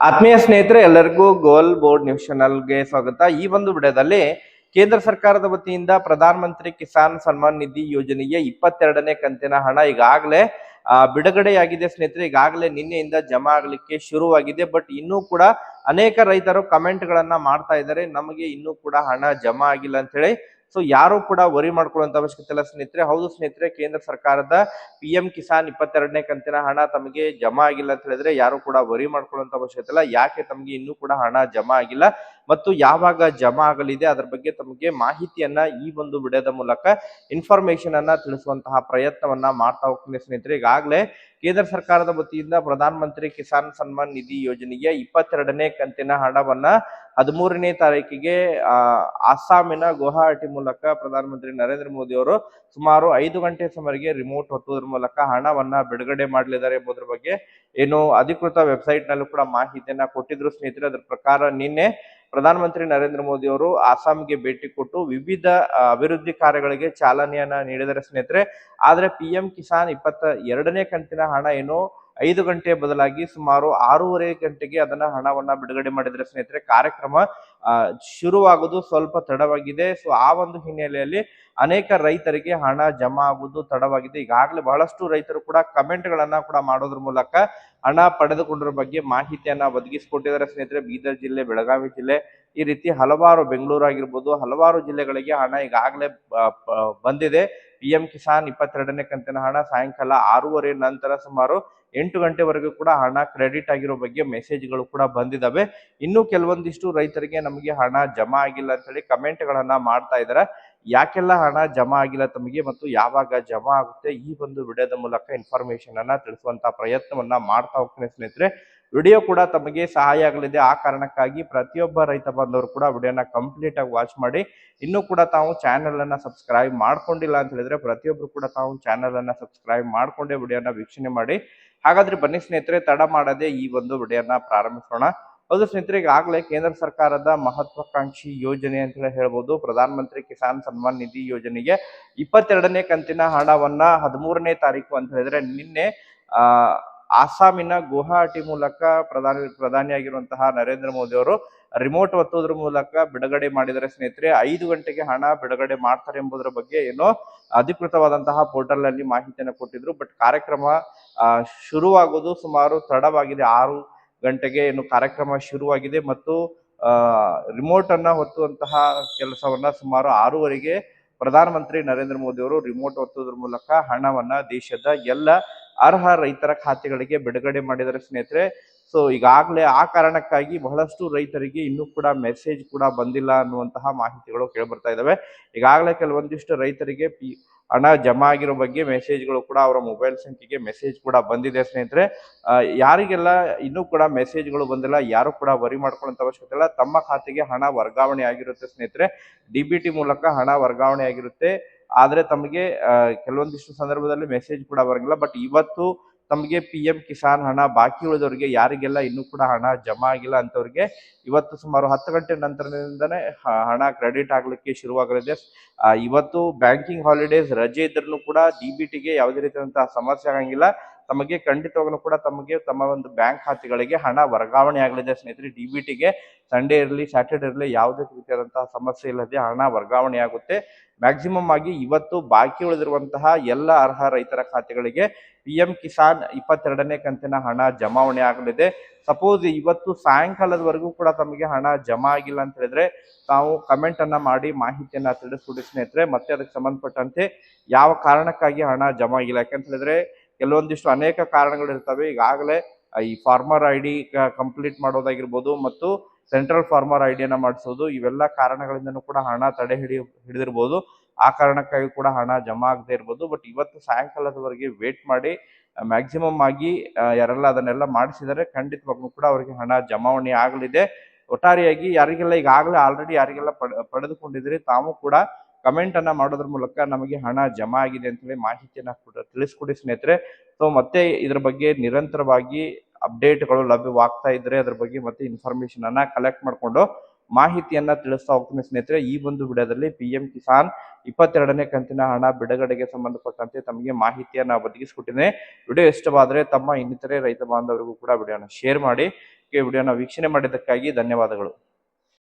ಆತ್ಮೀಯ ಸ್ನೇಹಿತರೆ, ಎಲ್ಲರಿಗೂ ಗೋಲ್ ಬೋರ್ಡ್ ನ್ಯೂಸ್ ಚಾನಲ್ಗೆ ಸ್ವಾಗತ. ಈ ಒಂದು ವಿಡಿಯೋದಲ್ಲಿ ಕೇಂದ್ರ ಸರ್ಕಾರದ ವತಿಯಿಂದ ಪ್ರಧಾನ ಮಂತ್ರಿ ಕಿಸಾನ್ ಸನ್ಮಾನ್ ನಿಧಿ ಯೋಜನೆಗೆ 22ನೇ ಕಂತಿನ ಹಣ ಈಗಾಗಲೇ ಬಿಡುಗಡೆಯಾಗಿದೆ ಸ್ನೇಹಿತರೆ. ಈಗಾಗಲೇ ನಿನ್ನೆಯಿಂದ ಜಮಾ ಆಗಲಿಕ್ಕೆ ಶುರುವಾಗಿದೆ. ಬಟ್ ಇನ್ನೂ ಕೂಡ ಅನೇಕ ರೈತರು ಕಮೆಂಟ್ ಗಳನ್ನ ಮಾಡ್ತಾ ಇದ್ದಾರೆ, ನಮಗೆ ಇನ್ನೂ ಕೂಡ ಹಣ ಜಮಾ ಆಗಿಲ್ಲ ಅಂತ ಹೇಳಿ. ಸೊ ಯಾರು ಕೂಡ ವರಿ ಮಾಡ್ಕೊಳ್ಳುವಂತ ಅವಶ್ಯಕತೆ ಇಲ್ಲ ಸ್ನೇಹಿತರೆ. ಹೌದು ಸ್ನೇಹಿತರೆ, ಕೇಂದ್ರ ಸರ್ಕಾರದ PM ಕಿಸಾನ್ 22ನೇ ಕಂತಿನ ಹಣ ತಮಗೆ ಜಮಾ ಆಗಿಲ್ಲ ಅಂತ ಹೇಳಿದ್ರೆ ಯಾರು ಕೂಡ ವರಿ ಮಾಡ್ಕೊಳ್ಳುವಂತ ಅವಶ್ಯಕತೆ ಇಲ್ಲ. ಯಾಕೆ ತಮಗೆ ಇನ್ನೂ ಕೂಡ ಹಣ ಜಮಾ ಆಗಿಲ್ಲ ಮತ್ತು ಯಾವಾಗ ಜಮಾ ಆಗಲಿದೆ ಅದರ ಬಗ್ಗೆ ತಮಗೆ ಮಾಹಿತಿಯನ್ನ ಈ ಒಂದು ವಿಡಿಯೋದ ಮೂಲಕ ಇನ್ಫಾರ್ಮೇಶನ್ ಅನ್ನ ತಿಳಿಸುವಂತಹ ಪ್ರಯತ್ನವನ್ನ ಮಾಡ್ತಾ ಹೋಗ್ತೀನಿ ಸ್ನೇಹಿತರೆ. ಈಗಾಗಲೇ ಕೇಂದ್ರ ಸರ್ಕಾರದ ವತಿಯಿಂದ ಪ್ರಧಾನ ಮಂತ್ರಿ ಕಿಸಾನ್ ಸನ್ಮಾನ್ ನಿಧಿ ಯೋಜನೆಗೆ 22ನೇ ಕಂತಿನ ಹಣವನ್ನ 13ನೇ ತಾರೀಕಿಗೆ ಅಸ್ಸಾಮಿನ ಗುವಾಹಟಿ ಮೂಲಕ ಪ್ರಧಾನ ಮಂತ್ರಿ ನರೇಂದ್ರ ಮೋದಿ ಅವರು ಸುಮಾರು 5 ಗಂಟೆ ಸಮಯಕ್ಕೆ ರಿಮೋಟ್ ಒತ್ತುವುದರ ಮೂಲಕ ಹಣವನ್ನ ಬಿಡುಗಡೆ ಮಾಡಲಿದ್ದಾರೆ ಎಂಬುದರ ಬಗ್ಗೆ ಏನು ಅಧಿಕೃತ ವೆಬ್ಸೈಟ್ ನಲ್ಲೂ ಕೂಡ ಮಾಹಿತಿಯನ್ನ ಕೊಟ್ಟಿದ್ರು ಸ್ನೇಹಿತರೆ. ಅದರ ಪ್ರಕಾರ ನಿನ್ನೆ ಪ್ರಧಾನ ಮಂತ್ರಿ ನರೇಂದ್ರ ಮೋದಿ ಅವರು ಅಸ್ಸಾಂಗೆ ಭೇಟಿ ಕೊಟ್ಟು ವಿವಿಧ ಅಭಿವೃದ್ಧಿ ಕಾರ್ಯಗಳಿಗೆ ಚಾಲನೆಯನ್ನ ನೀಡಿದರೆ ಸ್ನೇಹಿತರೆ. ಆದ್ರೆ PM ಕಿಸಾನ್ 22ನೇ ಕಂತಿನ ಹಣ ಏನು 5 ಗಂಟೆ ಬದಲಾಗಿ ಸುಮಾರು 6:30 ಗಂಟೆಗೆ ಅದನ್ನ ಹಣವನ್ನ ಬಿಡುಗಡೆ ಮಾಡಿದ್ರೆ ಸ್ನೇಹಿತರೆ. ಕಾರ್ಯಕ್ರಮ ಶುರುವಾಗುವುದು ಸ್ವಲ್ಪ ತಡವಾಗಿದೆ. ಸೊ ಆ ಒಂದು ಹಿನ್ನೆಲೆಯಲ್ಲಿ ಅನೇಕ ರೈತರಿಗೆ ಹಣ ಜಮಾ ಆಗುವುದು ತಡವಾಗಿದೆ. ಈಗಾಗಲೇ ಬಹಳಷ್ಟು ರೈತರು ಕೂಡ ಕಮೆಂಟ್ ಗಳನ್ನ ಕೂಡ ಮಾಡೋದ್ರ ಮೂಲಕ ಹಣ ಪಡೆದುಕೊಂಡಿರೋ ಬಗ್ಗೆ ಮಾಹಿತಿಯನ್ನ ಒದಗಿಸಿಕೊಟ್ಟಿದ್ದಾರೆ ಸ್ನೇಹಿತರೆ. ಬೀದರ್ ಜಿಲ್ಲೆ, ಬೆಳಗಾವಿ ಜಿಲ್ಲೆ, ಈ ರೀತಿ ಹಲವಾರು, ಬೆಂಗಳೂರು ಆಗಿರ್ಬೋದು, ಹಲವಾರು ಜಿಲ್ಲೆಗಳಿಗೆ ಹಣ ಈಗಾಗಲೇ ಬಂದಿದೆ. PM ಕಿಸಾನ್ 22ನೇ ಕಂತಿನ ಹಣ ಸಾಯಂಕಾಲ 6:30 ನಂತರ ಸುಮಾರು 8 ಗಂಟೆವರೆಗೂ ಕೂಡ ಹಣ ಕ್ರೆಡಿಟ್ ಆಗಿರೋ ಬಗ್ಗೆ ಮೆಸೇಜ್ಗಳು ಕೂಡ ಬಂದಿದ್ದಾವೆ. ಇನ್ನು ಕೆಲವೊಂದಿಷ್ಟು ರೈತರಿಗೆ ನಮಗೆ ಹಣ ಜಮಾ ಆಗಿಲ್ಲ ಅಂತ ಹೇಳಿ ಕಮೆಂಟ್ ಗಳನ್ನ ಮಾಡ್ತಾ ಇದ್ದಾರೆ. ಯಾಕೆಲ್ಲ ಹಣ ಜಮಾ ಆಗಿಲ್ಲ ತಮಗೆ ಮತ್ತು ಯಾವಾಗ ಜಮಾ ಆಗುತ್ತೆ ಈ ಒಂದು ವಿಡಿಯೋದ ಮೂಲಕ ಇನ್ಫಾರ್ಮೇಶನ್ ಅನ್ನ ತಿಳಿಸುವಂತ ಪ್ರಯತ್ನವನ್ನ ಮಾಡ್ತಾ ಹೋಗ್ತೀನಿ ಸ್ನೇಹಿತರೆ. ವಿಡಿಯೋ ಕೂಡ ತಮಗೆ ಸಹಾಯ ಆಗಲಿದೆ. ಆ ಕಾರಣಕ್ಕಾಗಿ ಪ್ರತಿಯೊಬ್ಬ ರೈತ ಬಾಂಧವರು ಕೂಡ ವಿಡಿಯೋನ ಕಂಪ್ಲೀಟ್ ಆಗಿ ವಾಚ್ ಮಾಡಿ. ಇನ್ನೂ ಕೂಡ ತಾವು ಚಾನೆಲ್ ಅನ್ನ ಸಬ್ಸ್ಕ್ರೈಬ್ ಮಾಡ್ಕೊಂಡಿಲ್ಲ ಅಂತ ಹೇಳಿದ್ರೆ ಪ್ರತಿಯೊಬ್ರು ಕೂಡ ತಾವು ಚಾನೆಲ್ ಅನ್ನ ಸಬ್ಸ್ಕ್ರೈಬ್ ಮಾಡ್ಕೊಂಡೇ ವಿಡಿಯೋನ ವೀಕ್ಷಣೆ ಮಾಡಿ. ಹಾಗಾದ್ರೆ ಬನ್ನಿ ಸ್ನೇಹಿತರೆ, ತಡ ಮಾಡದೆ ಈ ಒಂದು ವಿಡಿಯೋನ ಪ್ರಾರಂಭಿಸೋಣ. ಹೌದು ಸ್ನೇಹಿತರೆ, ಈಗಾಗಲೇ ಕೇಂದ್ರ ಸರ್ಕಾರದ ಮಹತ್ವಾಕಾಂಕ್ಷಿ ಯೋಜನೆ ಅಂತ ಹೇಳ್ಬೋದು ಪ್ರಧಾನ ಮಂತ್ರಿ ಕಿಸಾನ್ ಸನ್ಮಾನ್ ನಿಧಿ ಯೋಜನೆಗೆ 22ನೇ ಕಂತಿನ ಹಣವನ್ನ 13ನೇ ತಾರೀಕು ಅಂತ ಹೇಳಿದ್ರೆ ನಿನ್ನೆ ಅಸ್ಸಾಮಿನ ಗುವಾಹಟಿ ಮೂಲಕ ಪ್ರಧಾನಿಯಾಗಿರುವಂತಹ ನರೇಂದ್ರ ಮೋದಿ ಅವರು ರಿಮೋಟ್ ಒತ್ತುವುದರ ಮೂಲಕ ಬಿಡುಗಡೆ ಮಾಡಿದರೆ ಸ್ನೇಹಿತರೆ. 5 ಗಂಟೆಗೆ ಹಣ ಬಿಡುಗಡೆ ಮಾಡ್ತಾರೆ ಎಂಬುದರ ಬಗ್ಗೆ ಏನೋ ಅಧಿಕೃತವಾದಂತಹ ಪೋರ್ಟಲ್ ನಲ್ಲಿ ಮಾಹಿತಿಯನ್ನು ಕೊಟ್ಟಿದ್ರು. ಬಟ್ ಕಾರ್ಯಕ್ರಮ ಶುರುವಾಗುವುದು ಸುಮಾರು ತಡವಾಗಿದೆ. 6 ಗಂಟೆಗೆ ಏನು ಕಾರ್ಯಕ್ರಮ ಶುರುವಾಗಿದೆ ಮತ್ತು ರಿಮೋಟ್ ಅನ್ನ ಹೊತ್ತುವಂತಹ ಕೆಲಸವನ್ನ ಸುಮಾರು 6:30ಗೆ ಪ್ರಧಾನ ಮಂತ್ರಿ ನರೇಂದ್ರ ಮೋದಿ ಅವರು ರಿಮೋಟ್ ಒತ್ತುವುದರ ಮೂಲಕ ಹಣವನ್ನ ದೇಶದ ಎಲ್ಲ ಅರ್ಹ ರೈತರ ಖಾತೆಗಳಿಗೆ ಬಿಡುಗಡೆ ಮಾಡಿದರೆ ಸ್ನೇಹಿತರೆ. ಸೊ ಈಗಾಗಲೇ ಆ ಕಾರಣಕ್ಕಾಗಿ ಬಹಳಷ್ಟು ರೈತರಿಗೆ ಇನ್ನೂ ಕೂಡ ಮೆಸೇಜ್ ಕೂಡ ಬಂದಿಲ್ಲ ಅನ್ನುವಂತಹ ಮಾಹಿತಿಗಳು ಕೇಳ್ಬರ್ತಾ ಇದಾವೆ. ಈಗಾಗಲೇ ಕೆಲವೊಂದಿಷ್ಟು ರೈತರಿಗೆ ಹಣ ಜಮಾ ಆಗಿರೋ ಬಗ್ಗೆ ಮೆಸೇಜ್ಗಳು ಕೂಡ ಅವರ ಮೊಬೈಲ್ ಸಂಖ್ಯೆಗೆ ಮೆಸೇಜ್ ಕೂಡ ಬಂದಿದೆ ಸ್ನೇಹಿತರೆ. ಯಾರಿಗೆಲ್ಲ ಇನ್ನೂ ಕೂಡ ಮೆಸೇಜ್ಗಳು ಬಂದಿಲ್ಲ ಯಾರು ಕೂಡ ವರಿ ಮಾಡ್ಕೊಳ್ಳುವಂತ ಅವಶ್ಯಕತೆ ಇಲ್ಲ. ತಮ್ಮ ಖಾತೆಗೆ ಹಣ ವರ್ಗಾವಣೆ ಆಗಿರುತ್ತೆ ಸ್ನೇಹಿತರೆ. DBT ಮೂಲಕ ಹಣ ವರ್ಗಾವಣೆ ಆಗಿರುತ್ತೆ. ಆದ್ರೆ ತಮಗೆ ಕೆಲವೊಂದಿಷ್ಟು ಸಂದರ್ಭದಲ್ಲಿ ಮೆಸೇಜ್ ಕೂಡ ಬರಂಗಿಲ್ಲ. ಬಟ್ ಇವತ್ತು ತಮಗೆ PM ಕಿಸಾನ್ ಹಣ ಬಾಕಿ ಉಳಿದವರಿಗೆ ಯಾರಿಗೆಲ್ಲ ಇನ್ನೂ ಕೂಡ ಹಣ ಜಮಾ ಆಗಿಲ್ಲ ಅಂತವ್ರಿಗೆ ಇವತ್ತು ಸುಮಾರು 10 ಗಂಟೆ ನಂತರದಿಂದನೇ ಹಣ ಕ್ರೆಡಿಟ್ ಆಗ್ಲಿಕ್ಕೆ ಶುರುವಾಗಲಿದೆ. ಇವತ್ತು ಬ್ಯಾಂಕಿಂಗ್ ಹಾಲಿಡೇಸ್ ರಜೆ ಇದ್ರೂ ಕೂಡ DBTಗೆ ಯಾವುದೇ ರೀತಿಯಾದಂತಹ ಸಮಸ್ಯೆ ಆಗಂಗಿಲ್ಲ. ತಮಗೆ ಖಂಡಿತವಾಗ್ಲೂ ಕೂಡ ತಮಗೆ ತಮ್ಮ ಒಂದು ಬ್ಯಾಂಕ್ ಖಾತೆಗಳಿಗೆ ಹಣ ವರ್ಗಾವಣೆ ಆಗಲಿದೆ ಸ್ನೇಹಿತರೆ. DBTಗೆ ಸಂಡೇ ಇರಲಿ, ಸ್ಯಾಟರ್ಡೇ ಇರಲಿ ಯಾವುದೇ ರೀತಿಯಾದಂತಹ ಸಮಸ್ಯೆ ಇಲ್ಲದೆ ಹಣ ವರ್ಗಾವಣೆ ಆಗುತ್ತೆ. ಮ್ಯಾಕ್ಸಿಮಮ್ ಆಗಿ ಇವತ್ತು ಬಾಕಿ ಉಳಿದಿರುವಂತಹ ಎಲ್ಲ ಅರ್ಹ ರೈತರ ಖಾತೆಗಳಿಗೆ PM ಕಿಸಾನ್ 22ನೇ ಕಂತಿನ ಹಣ ಜಮಾವಣೆ ಆಗಲಿದೆ. ಸಪೋಸ್ ಇವತ್ತು ಸಾಯಂಕಾಲದವರೆಗೂ ಕೂಡ ತಮಗೆ ಹಣ ಜಮಾ ಆಗಿಲ್ಲ ಅಂತ ಹೇಳಿದ್ರೆ ತಾವು ಕಮೆಂಟ್ ಅನ್ನ ಮಾಡಿ ಮಾಹಿತಿಯನ್ನ ತಿಳಿಸ್ಕೊಡಿ ಸ್ನೇಹಿತರೆ. ಮತ್ತೆ ಅದಕ್ಕೆ ಸಂಬಂಧಪಟ್ಟಂತೆ ಯಾವ ಕಾರಣಕ್ಕಾಗಿ ಹಣ ಜಮಾ ಆಗಿಲ್ಲ ಯಾಕಂತ ಹೇಳಿದ್ರೆ ಕೆಲವೊಂದಿಷ್ಟು ಅನೇಕ ಕಾರಣಗಳು ಇರ್ತವೆ. ಈಗಾಗಲೇ ಈ ಫಾರ್ಮರ್ ID ಕಂಪ್ಲೀಟ್ ಮಾಡೋದಾಗಿರ್ಬೋದು ಮತ್ತು ಸೆಂಟ್ರಲ್ ಫಾರ್ಮರ್ ಐಡಿಯನ್ನ ಮಾಡಿಸೋದು, ಇವೆಲ್ಲ ಕಾರಣಗಳಿಂದನೂ ಕೂಡ ಹಣ ತಡೆ ಹಿಡಿದಿರ್ಬೋದು. ಆ ಕಾರಣಕ್ಕಾಗಿ ಕೂಡ ಹಣ ಜಮಾ ಆಗದೆ ಇರ್ಬೋದು. ಬಟ್ ಇವತ್ತು ಸಾಯಂಕಾಲದವರೆಗೆ ವೇಟ್ ಮಾಡಿ ಮ್ಯಾಕ್ಸಿಮಮ್ ಆಗಿ ಯಾರೆಲ್ಲ ಅದನ್ನೆಲ್ಲ ಮಾಡಿಸಿದರೆ ಖಂಡಿತವಾಗ್ಲೂ ಕೂಡ ಅವರಿಗೆ ಹಣ ಜಮಾವಣೆ ಆಗಲಿದೆ. ಒಟ್ಟಾರೆಯಾಗಿ ಯಾರಿಗೆಲ್ಲ ಈಗಾಗಲೇ ಆಲ್ರೆಡಿ ಯಾರಿಗೆಲ್ಲ ಪಡೆದುಕೊಂಡಿದ್ರೆ ತಾವು ಕೂಡ ಕಮೆಂಟ್ ಅನ್ನ ಮಾಡೋದ್ರ ಮೂಲಕ ನಮಗೆ ಹಣ ಜಮಾ ಆಗಿದೆ ಅಂತ ಹೇಳಿ ಮಾಹಿತಿಯನ್ನ ಕೂಡ ತಿಳಿಸ್ಕೊಡಿ ಸ್ನೇಹಿತರೆ. ಸೊ ಮತ್ತೆ ಇದ್ರ ಬಗ್ಗೆ ನಿರಂತರವಾಗಿ ಅಪ್ಡೇಟ್ಗಳು ಲಭ್ಯವಾಗ್ತಾ ಇದ್ರೆ ಅದ್ರ ಬಗ್ಗೆ ಮತ್ತೆ ಇನ್ಫಾರ್ಮೇಶನ್ ಅನ್ನ ಕಲೆಕ್ಟ್ ಮಾಡ್ಕೊಂಡು ಮಾಹಿತಿಯನ್ನ ತಿಳಿಸ್ತಾ ಹೋಗ್ತೀನಿ ಸ್ನೇಹಿತರೆ. ಈ ಒಂದು ವಿಡಿಯೋದಲ್ಲಿ PM ಕಿಸಾನ್ 22ನೇ ಕಂತಿನ ಹಣ ಬಿಡುಗಡೆಗೆ ಸಂಬಂಧಪಟ್ಟಂತೆ ತಮಗೆ ಮಾಹಿತಿಯನ್ನ ಒದಗಿಸಿಕೊಟ್ಟಿದ್ದೇನೆ. ವಿಡಿಯೋ ಇಷ್ಟವಾದರೆ ತಮ್ಮ ಇನ್ನಿತರೆ ರೈತ ಬಾಂಧವರಿಗೂ ಕೂಡ ವಿಡಿಯೋನ ಶೇರ್ ಮಾಡಿ. ವಿಡಿಯೋನ ವೀಕ್ಷಣೆ ಮಾಡಿದ್ದಕ್ಕಾಗಿ ಧನ್ಯವಾದಗಳು.